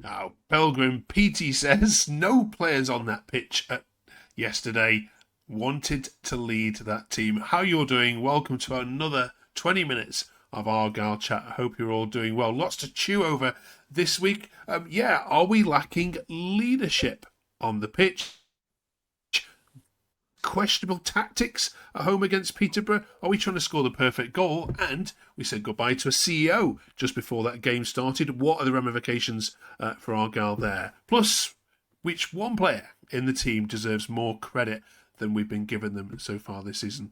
Now, Pilgrim PT says no players on that pitch yesterday wanted to lead that team. How you're doing? Welcome to another 20 minutes of Argyle chat. I hope you're all doing well. Lots to chew over this week. Are we lacking leadership on the pitch? Questionable tactics at home against Peterborough? Are we trying to score the perfect goal? And we said goodbye to a CEO just before that game started. What are the ramifications for Argyle there? Plus, which one player in the team deserves more credit than we've been giving them so far this season?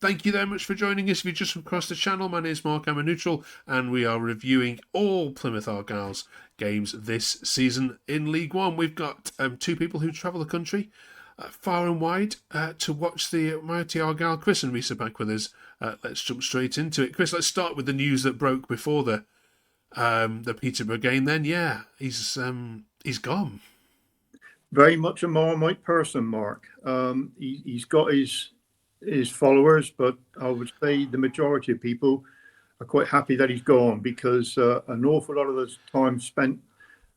Thank you very much for joining us. If you just across the channel, my name is Mark, I'm a neutral, and we are reviewing all Plymouth Argyle's games this season in League One. We've got two people who travel the country far and wide to watch the mighty Argyle. Chris and Reese are back with us. Let's jump straight into it. Chris, let's start with the news that broke before the Peterborough game. Then, he's gone. Very much a Marmite person, Mark. He's got his followers, but I would say the majority of people are quite happy that he's gone because an awful lot of the time spent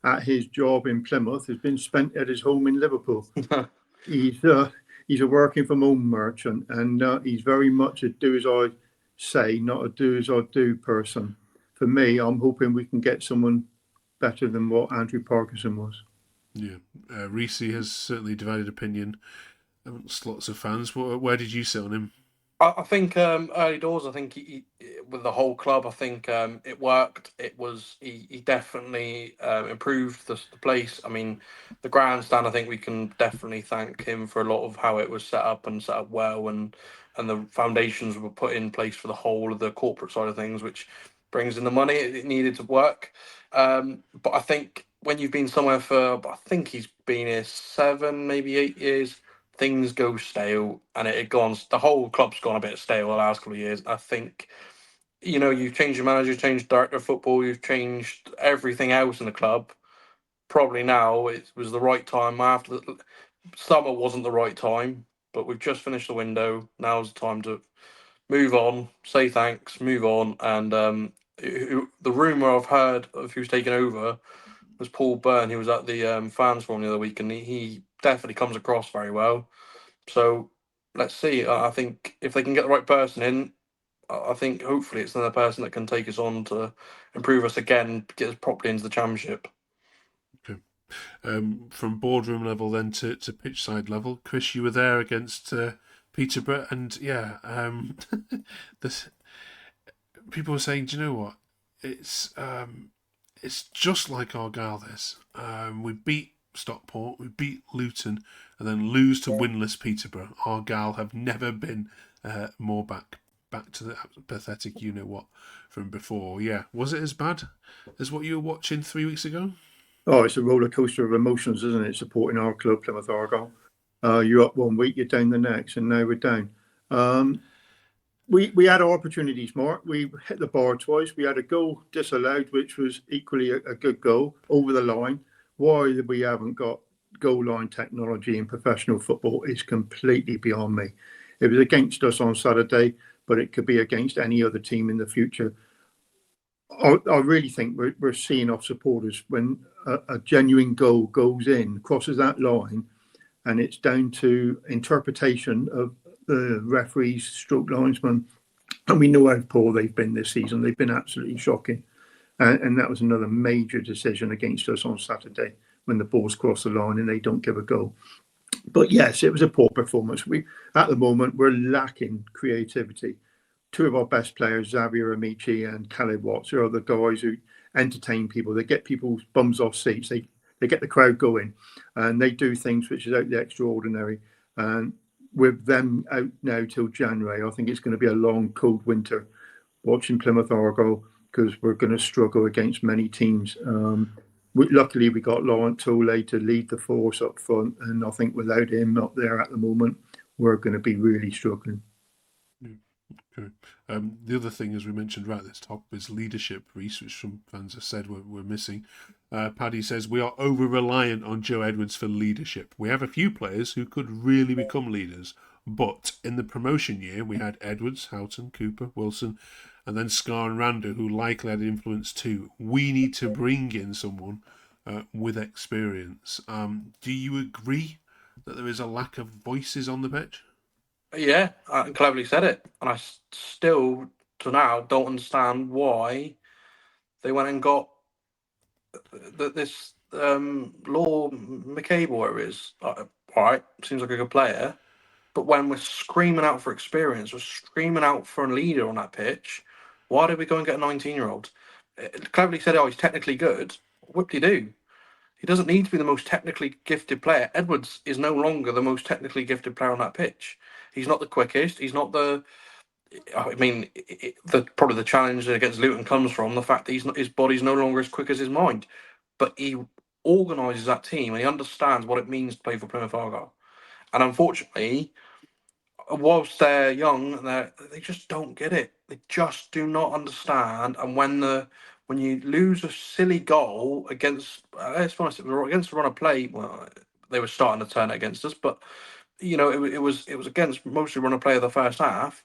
at his job in Plymouth has been spent at his home in Liverpool. He's a working from home merchant, and he's very much a do as I say, not a do as I do person. For me, I'm hoping we can get someone better than what Andrew Parkinson was. Yeah, Reese has certainly divided opinion amongst lots of fans. Where did you sit on him? I think early doors. I think with the whole club, I think it worked. He definitely improved the place. I mean, the grandstand. I think we can definitely thank him for a lot of how it was set up and set up well, and the foundations were put in place for the whole of the corporate side of things, which brings in the money. It needed to work, but I think when you've been somewhere for, I think he's been here 7, maybe 8 years, things go stale, and it gone. The whole club's gone a bit stale the last couple of years. I think you've changed your manager, you've changed director of football, you've changed everything else in the club. Probably now it was the right time. After the summer wasn't the right time, but we've just finished the window. Now's the time to move on, say thanks, move on, and the rumor I've heard of who's taken over was Paul Byrne. He was at the fans forum the other week, and he definitely comes across very well. So let's see. I think if they can get the right person in, I think hopefully it's another person that can take us on to improve us again, get us properly into the championship. Okay. From boardroom level then to pitch side level, Chris, you were there against Peterborough, and this people were saying, do you know what? It's just like Argyle. This we beat Stockport, we beat Luton, and then lose to winless Peterborough. Argyle have never been more back to the pathetic you know what from before. Yeah, was it as bad as what you were watching 3 weeks ago? Oh, it's a roller coaster of emotions, isn't it? Supporting our club, Plymouth Argyle. You're up one week, you're down the next, and now we're down. We had our opportunities, Mark. We hit the bar twice. We had a goal disallowed, which was equally a good goal over the line. Why we haven't got goal line technology in professional football is completely beyond me. It was against us on Saturday, but it could be against any other team in the future. I really think we're seeing off supporters when a genuine goal goes in, crosses that line, and it's down to interpretation of the referees, stroke linesman, and we know how poor they've been this season. They've been absolutely shocking, and that was another major decision against us on Saturday when the balls cross the line and they don't give a goal. But yes, it was a poor performance. At the moment we're lacking creativity. Two of our best players, Xavier Amici and Khaled Watts, are the guys who entertain people. They get people's bums off seats. They get the crowd going, and they do things which is out the extraordinary. And with them out now till January, I think it's going to be a long, cold winter watching Plymouth Argyle because we're going to struggle against many teams. Luckily, we got Laurent Tolle to lead the force up front, and I think without him up there at the moment, we're going to be really struggling. Okay. The other thing, as we mentioned right at the top, is leadership, Reese, which some fans have said we're missing. Paddy says we are over-reliant on Joe Edwards for leadership. We have a few players who could really become leaders, but in the promotion year, we had Edwards, Houghton, Cooper, Wilson, and then Scar and Rando, who likely had influence too. We need to bring in someone with experience. Do you agree that there is a lack of voices on the pitch? Yeah, I cleverly said it, and I still to now don't understand why they went and got this Law McCabe, whatever it is. All right, seems like a good player, but when we're screaming out for experience, we're screaming out for a leader on that pitch. Why did we go and get a 19-year-old? Cleverly said, "Oh, he's technically good." What did he do? He doesn't need to be the most technically gifted player. Edwards is no longer the most technically gifted player on that pitch. He's not the quickest. He's not the. I mean, probably the challenge against Luton comes from the fact that his body's no longer as quick as his mind. But he organises that team and he understands what it means to play for Plymouth Argyle. And unfortunately, whilst they're young, they just don't get it. They just do not understand. And when you lose a silly goal against, let's be honest, it was against the run of play. Well, they were starting to turn it against us, but it was against mostly run of play of the first half.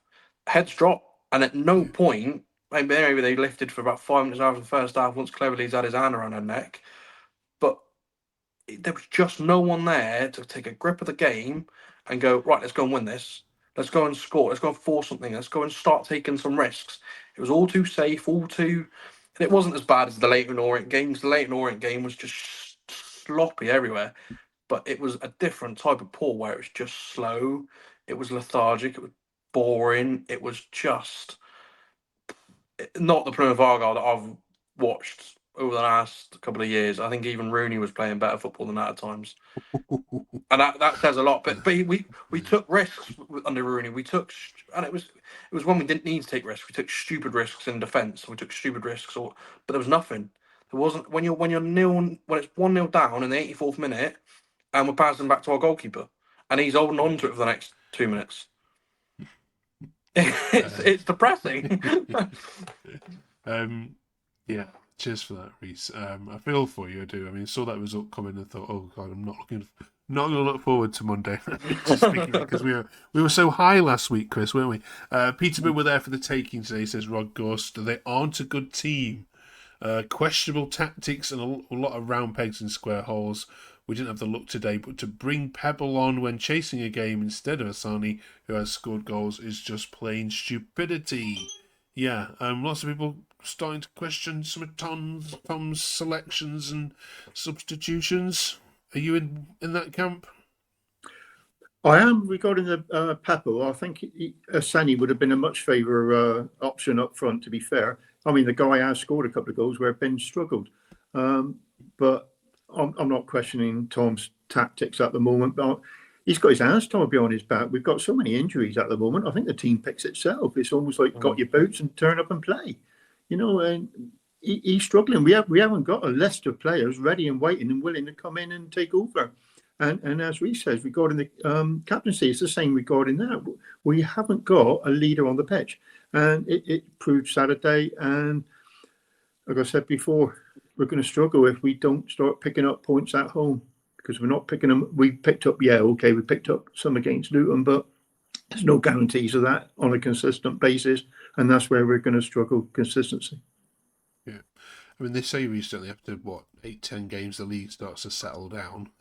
Heads drop, and at no point, maybe they lifted for about 5 minutes after the first half once Cleverly's had his hand around her neck, but there was just no one there to take a grip of the game and go, right, let's go and win this. Let's go and score. Let's go and force something. Let's go and start taking some risks. It was all too safe, all too. And it wasn't as bad as the Leighton Orient games. The Leighton Orient game was just sloppy everywhere, but it was a different type of pool where it was just slow. It was lethargic. It was boring. It was just not the Plymouth Argyle that I've watched over the last couple of years. I think even Rooney was playing better football than that at times, and that says a lot. But we took risks under Rooney. And it was when we didn't need to take risks. We took stupid risks in defence. We took stupid risks, but there was nothing. There wasn't when you're nil when it's 1-0 down in the 84th minute, and we're passing back to our goalkeeper, and he's holding on to it for the next 2 minutes. It's depressing. Yeah, cheers for that, Reese. I feel for you, I do. I mean, saw that result coming and thought, oh god, I'm not going to look forward to Monday. Because we were so high last week, Chris, weren't we? Peterborough were there for the taking today, says Rod Gust. They aren't a good team. Questionable tactics and a lot of round pegs and square holes. We didn't have the luck today, but to bring Pepo on when chasing a game instead of Asani, who has scored goals, is just plain stupidity. Yeah, lots of people starting to question some of Tom's selections and substitutions. Are you in that camp? I am regarding the Pepo. I think Asani would have been a much favourite option up front, to be fair. I mean, the guy has scored a couple of goals where Ben struggled. But I'm not questioning Tom's tactics at the moment, but he's got his hands tied behind his back. We've got so many injuries at the moment. I think the team picks itself. It's almost like got your boots and turn up and play. And he's struggling. We haven't got a list of players ready and waiting and willing to come in and take over. And as Reece says, regarding the captaincy, it's the same regarding that. We haven't got a leader on the pitch. And it proved Saturday. And like I said before, we're going to struggle if we don't start picking up points at home, because we're not picking them. We picked up some against Luton, but there's no guarantees of that on a consistent basis. And that's where we're going to struggle, consistency. Yeah. I mean, they say recently after, 8-10 games, the league starts to settle down.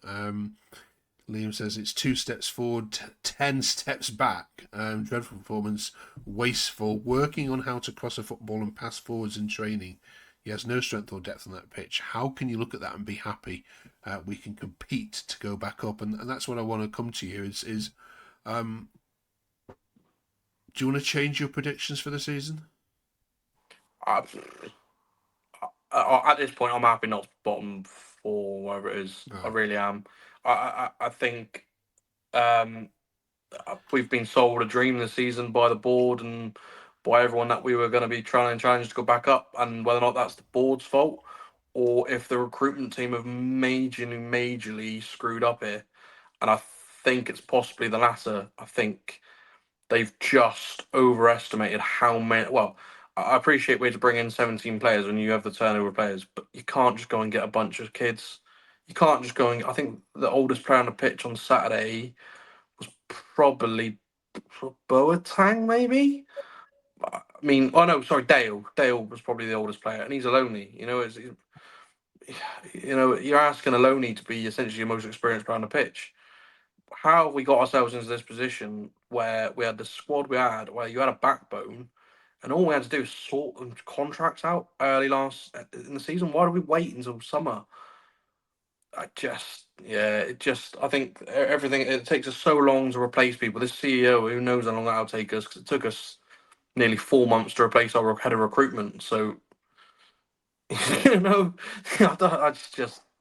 Liam says it's 2 steps forward, 10 steps back. Dreadful performance, wasteful, working on how to cross a football and pass forwards in training. He has no strength or depth on that pitch. How can you look at that and be happy? We can compete to go back up, and that's what I want to come to you. Do you want to change your predictions for the season? At this point, I'm happy not bottom 4, whatever it is. Oh. I really am. I think we've been sold a dream this season by the board and by everyone that we were going to be trying to go back up, and whether or not that's the board's fault or if the recruitment team have majorly screwed up here. And I think it's possibly the latter. I think they've just overestimated how many. Well, I appreciate we had to bring in 17 players when you have the turnover of players, but you can't just go and get a bunch of kids. You can't just go and. I think the oldest player on the pitch on Saturday was probably Boateng, maybe. I mean, oh no, sorry, Dale. Dale was probably the oldest player, and he's a lonely. you're asking Aloni to be essentially your most experienced player on the pitch. How have we got ourselves into this position where we had the squad we had, where you had a backbone, and all we had to do is sort them contracts out early last in the season? Why do we wait until summer? I think everything, it takes us so long to replace people. This CEO, who knows how long that'll take us, because it took us nearly 4 months to replace our head of recruitment. So, you know,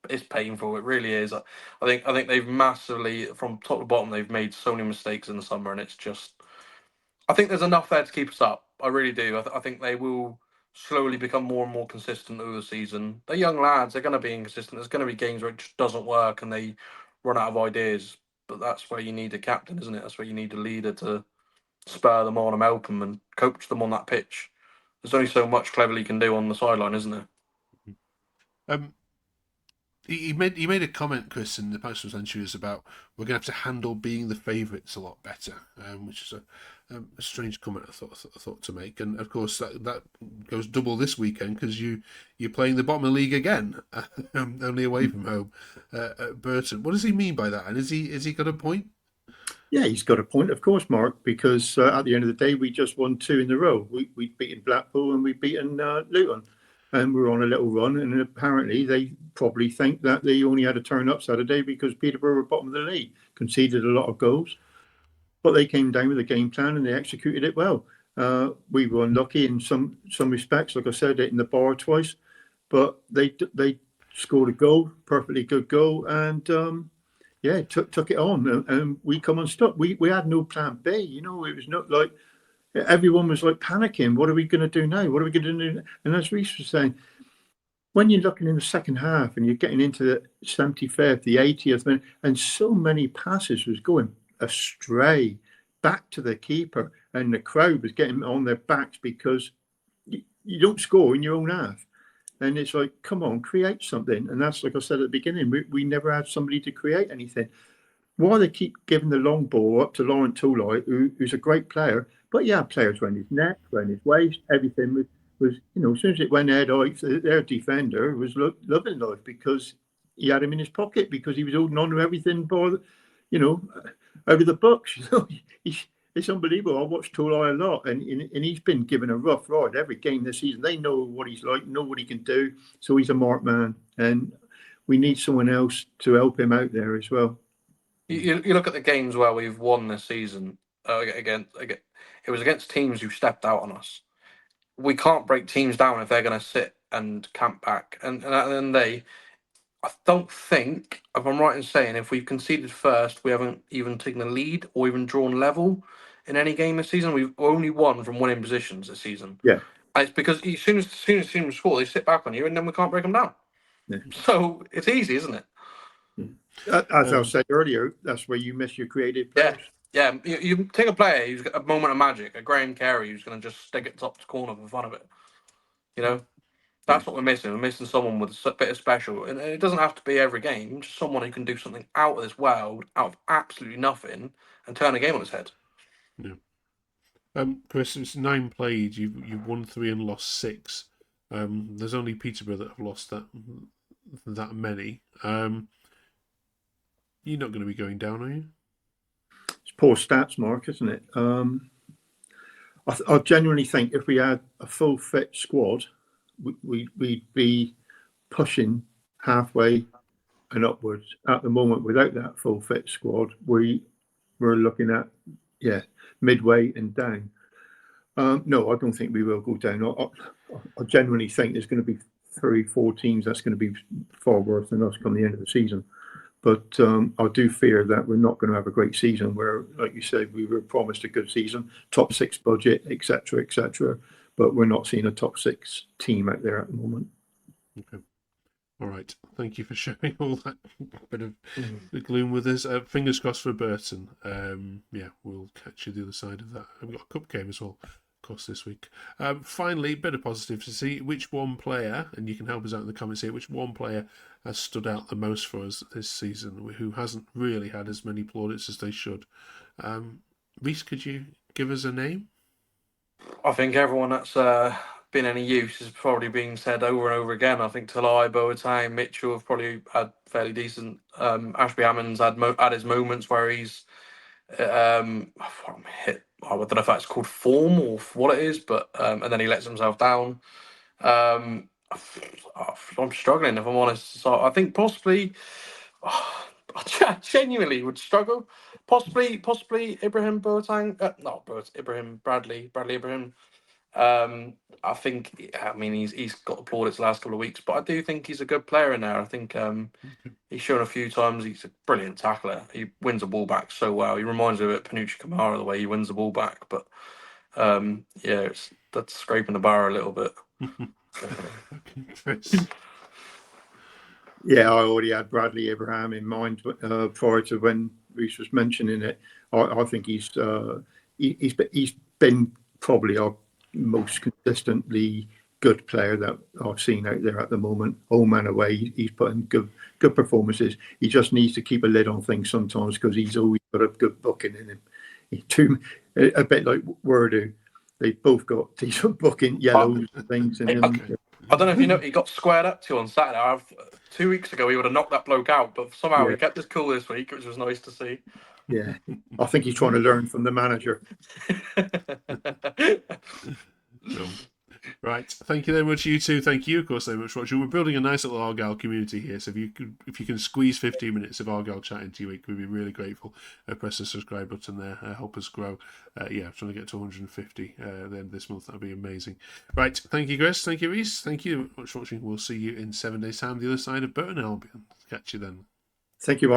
it's painful. It really is. I think they've massively, from top to bottom, they've made so many mistakes in the summer, and it's just, I think there's enough there to keep us up. I really do. I think they will slowly become more and more consistent over the season. They're young lads. They're going to be inconsistent. There's going to be games where it just doesn't work and they run out of ideas. But that's where you need a captain, isn't it? That's where you need a leader to spur them on and help them and coach them on that pitch. There's only so much cleverly you can do on the sideline, isn't there? Um, he made a comment, Chris, in the postal centuries about we're going to have to handle being the favourites a lot better, which is a strange comment I thought to make. And of course that goes double this weekend because you're playing the bottom of the league again, only away from home at Burton. What does he mean by that? And is he got a point? Yeah, he's got a point, of course, Mark, because at the end of the day, we just won 2 in a row. We've beaten Blackpool and we've beaten Luton. And we're on a little run. And apparently they probably think that they only had to turn up Saturday because Peterborough were bottom of the league, conceded a lot of goals. But they came down with a game plan and they executed it well. We were unlucky in some respects. Like I said, hitting the bar twice. But they scored a goal, perfectly good goal. And took it on, and we come unstuck. We had no plan B. It was not like everyone was like panicking. What are we going to do now? What are we going to do? And as Reece was saying, when you're looking in the second half and you're getting into the 75th, the 80th minute, and so many passes was going astray back to the keeper, and the crowd was getting on their backs because you don't score in your own half. And it's like, come on, create something. And that's, like I said at the beginning, we never had somebody to create anything. Why they keep giving the long ball up to Laurent Toulai, who's a great player, but yeah, players around his neck, around his waist, everything was as soon as it went head out, their defender was loving life because he had him in his pocket because he was holding on to everything out of the books. It's unbelievable. I watched Toulai a lot, and he's been given a rough ride every game this season. They know what he's like, know what he can do, so he's a marked man, and we need someone else to help him out there as well. You look at the games where we've won this season. Again, it was against teams who stepped out on us. We can't break teams down if they're going to sit and camp back. And at the end of the day, I don't think, if I'm right in saying, if we've conceded first, we haven't even taken the lead or even drawn level in any game this season. We've only won from winning positions this season. Yeah. And it's because as soon as teams score, they sit back on you, and then we can't break them down. Yeah. So it's easy, isn't it? As I said earlier, that's where you miss your creative players. Yeah. You take a player who's got a moment of magic, a Graham Carey who's going to just stick it top to corner for fun of it. That's what we're missing. We're missing someone with a bit of special, and it doesn't have to be every game. Just someone who can do something out of this world, out of absolutely nothing, and turn a game on its head. Yeah. Chris, it's 9 played. You've won 3 and lost 6. There's only Peterborough that have lost that many. You're not going to be going down, are you? It's poor stats, Mark, isn't it? I genuinely think if we had a full fit squad, we'd be pushing halfway and upwards. At the moment, without that full fit squad, we're looking at midway and down. No, I don't think we will go down. I genuinely think there's going to be 3-4 teams that's going to be far worse than us come the end of the season. But I do fear that we're not going to have a great season where, like you said, we were promised a good season, top 6 budget, etc. But we're not seeing a top 6 team out there at the moment. Okay. All right. Thank you for sharing all that bit of the gloom with us. Fingers crossed for Burton. We'll catch you the other side of that. We've got a cup game as well, of course, this week. Finally, a bit of positive to see which one player, and you can help us out in the comments here, which one player has stood out the most for us this season, who hasn't really had as many plaudits as they should. Reece, could you give us a name? I think everyone that's been any use is probably being said over and over again. I think Talai, Boateng, Mitchell have probably had fairly decent. Ashby Hammond's had his moments where he's hit. I don't know if that's called form or what it is, but and then he lets himself down. I'm struggling, if I'm honest. So I think possibly, I genuinely would struggle. Possibly Ibrahim Boateng. Ibrahim Bradley Ibrahim. I think. I mean, he's got the plaudits the last couple of weeks, but I do think he's a good player in there. I think he's shown a few times he's a brilliant tackler. He wins the ball back so well. He reminds me of Panucci Kamara the way he wins the ball back. But yeah, that's scraping the bar a little bit. Okay, Chris. Yeah, I already had Bradley Abraham in mind prior to when Reece was mentioning it. I think he's been probably our most consistently good player that I've seen out there at the moment. Home and away, he's putting good performances. He just needs to keep a lid on things sometimes because he's always got a good booking in him. A bit like Wordu, they both got decent booking yellows and things in him. Okay. I don't know if you know, he got squared up to on Saturday. 2 weeks ago, he would have knocked that bloke out, but somehow he kept his cool this week, which was nice to see. Yeah, I think he's trying to learn from the manager. Cool. Right, thank you very much, you two. Thank you, of course, very much for watching. We're building a nice little Argyle community here, so if you can squeeze 15 minutes of Argyle chat into your week, we'd be really grateful. Press the subscribe button there, help us grow. I'm trying to get to 150 then this month. That'd be amazing. Right, thank you, Chris. Thank you, Reece. Thank you very much for watching. We'll see you in 7 days' time, the other side of Burton Albion. Catch you then. Thank you, Mark.